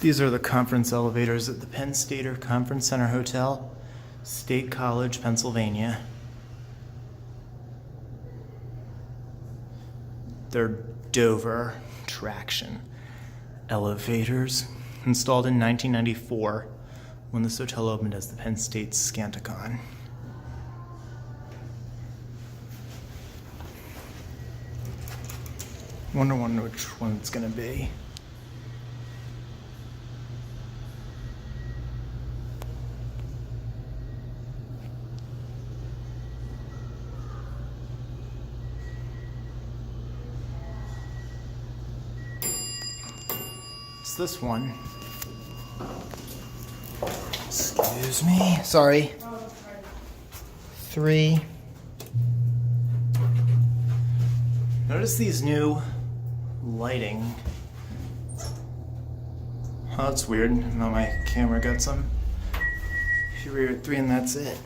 These are the conference elevators at the Penn State Conference Center Hotel, State College, Pennsylvania. They're Dover traction elevators, installed in 1994 when this hotel opened as the Penn State Scanticon. Wonder which one it's gonna be. It's this one. Excuse me. Sorry. 3. Notice these new lighting. Oh, that's weird. Now my camera got some. If you rear at 3 and that's it.